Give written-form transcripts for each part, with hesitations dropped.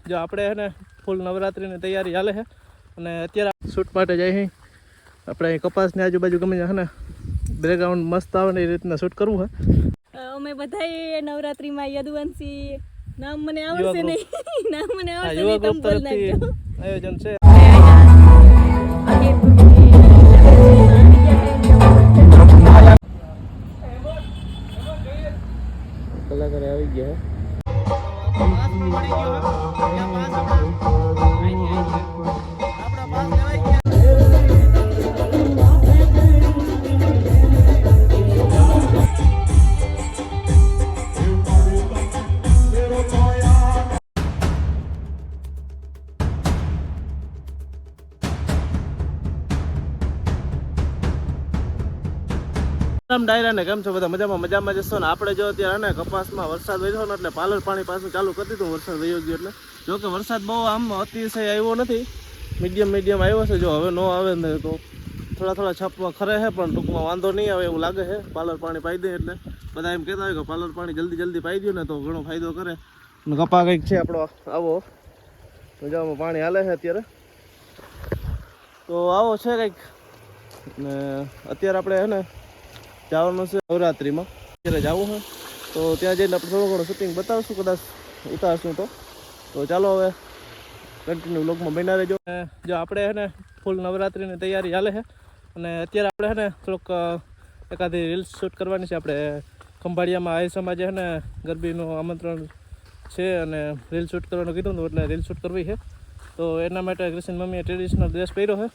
જો આપણે હે ને ફૂલ નવરાત્રિની તૈયારી ચાલે છે અને અત્યારે શૂટ માટે જાય છે આપણે કપાસની આજુબાજુ ગમે છે ને બેકગ્રાઉન્ડ મસ્ત આવે ને એ રીતના શૂટ કરવું છે। અમે બધાય નવરાત્રીમાં યદુવંશી નામ મને આવડશે નહીં નામ મને આવડશે યુવા નહીં ગ્રુપ તમે બોલ તરફથી નાખજો આયોજન છે। કલાકાર આવી ગયા ડાયરા ને કેમ છો બધા મજામાં જશો ને આપણે જો અત્યારે ને કપાસમાં વરસાદ વહ્યો ને એટલે પાલર પાણી પાછું ચાલુ કરી દીધું વરસાદ વહ્યો ગયો એટલે જો કે વરસાદ બહુ આમ અતિશય આવ્યો નથી મીડિયમ આવ્યો છે જો હવે નો આવે ને તો થોડા છાપવા ખરે છે પણ ટૂંકમાં વાંધો નહીં આવે એવું લાગે છે પાલર પાણી પાઈ દે એટલે બધા એમ કહેતા હોય કે પાલર પાણી જલ્દી પાઈ દો ને તો ઘણો ફાયદો કરે ને કપા કંઈક છે આપણો આવો મજામાં પાણી હાલે છે અત્યારે તો આવો છે કંઈક ને અત્યારે આપણે હે ને જવાનું છે નવરાત્રિમાં અત્યારે જવું છે તો ત્યાં જઈને આપણે થોડું ઘણું શૂટિંગ બતાવશું કદાચ ઉતારશું તો ચાલો હવે કન્ટિન્યુ વ્લોગમાં બન્યા રહેજો। જો આપણે છે ને ફૂલ નવરાત્રિની તૈયારી ચાલે છે અને અત્યારે આપણે છે ને થોડુંક એકાદી રીલ્સ શૂટ કરવાની છે આપણે ખંભાળિયામાં આહિર સમાજે છે ને ગરબીનું આમંત્રણ છે અને રીલ શૂટ કરવાનું કીધું હતું એટલે રીલ શૂટ કરવી છે તો એના માટે કૃષ્ણ મમ્મીએ ટ્રેડિશનલ ડ્રેસ પહેર્યો છે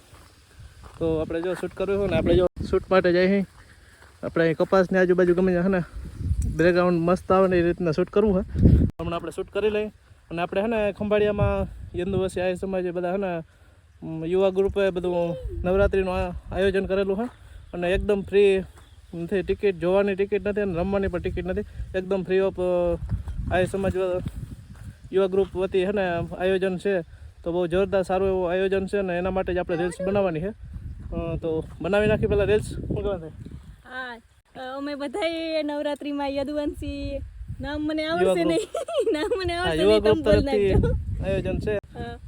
તો આપણે જો શૂટ કરવું હોય ને આપણે જો શૂટ માટે જઈએ આપણે કપાસની આજુબાજુ ગમે છે ને બેકગ્રાઉન્ડ મસ્ત આવે ને એ રીતના શૂટ કરવું છે હમણાં આપણે શૂટ કરી લઈએ અને આપણે છે ને ખંભાળિયામાં યદુવંશી આહિર સમાજે બધા છે ને યુવા ગ્રુપે બધું નવરાત્રિનું આયોજન કરેલું છે અને એકદમ ફ્રી નથી ટિકિટ જોવાની ટિકિટ નથી અને રમવાની પણ ટિકિટ નથી એકદમ ફ્રી ઓફ આહિર સમાજ યુવા ગ્રુપ વતી છે ને આયોજન છે તો બહુ જોરદાર સારું એવું આયોજન છે ને એના માટે જ આપણે રીલ્સ બનાવવાની છે તો બનાવી નાખી પહેલાં રીલ્સ શું કરવાનું હા અમે બધાય નવરાત્રીમાં યદુવંશી નામ મને આવડશે નહીં નામ મને આવડશે નહીં તમે બોલ નાખજો આયોજન છે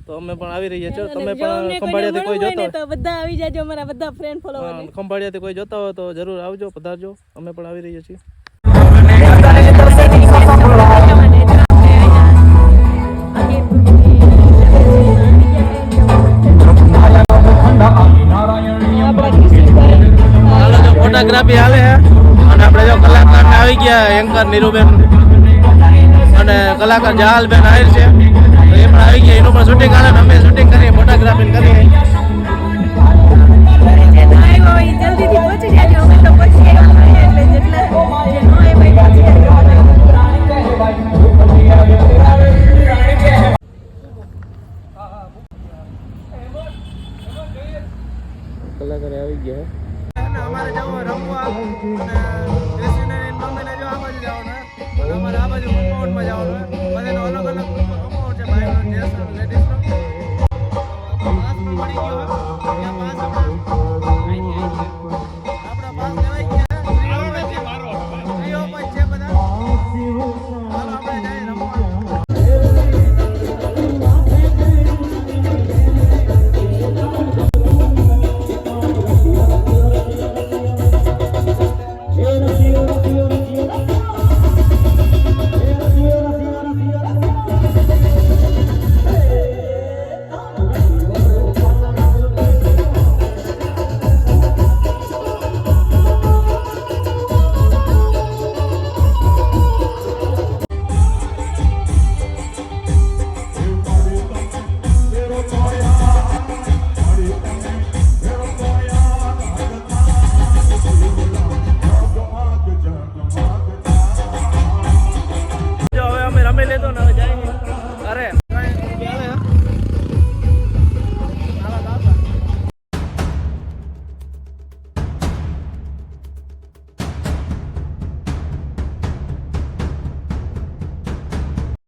તો અમે પણ આવી રહ્યા છીએ તમે પણ ખંભાળિયાથી કોઈ જોતા હોય તો બધા આવી જાજો અમારા બધા ફ્રેન્ડ ફોલોવર ખંભાળિયાથી કોઈ જોતા હોય તો જરૂર આવજો પધારજો અમે પણ આવી રહ્યા છીએ। ફોટોગ્રાફી હાલે છે અને આપણે જો કલાકાર આવી ગયા એન્કર નીરુબેન અને કલાકાર જહાલબેન આહિર છે તો એ પણ આવી ગયા એનું પણ શૂટિંગ હાલે ને અમે શૂટિંગ કરીએ ફોટોગ્રાફી કરીએ જલ્દીથી પહોંચી જાજો અમે તો પહોંચી ગયા એટલે જેટલા જે નો એ ભાઈ પહોંચી જાજો કલાકાર આવી ગયા અમારે જવું રમવા અને બેસીને મમ્મીને જો આ બાજુ જવાનું અને અમારે આ બાજુ કમ્પાઉન્ડમાં જવાનું બધાનો અલગ કમ્પાઉન્ડ છે ભાઈનો જેસ લેડીઝનો પાસમાં મળી ગયો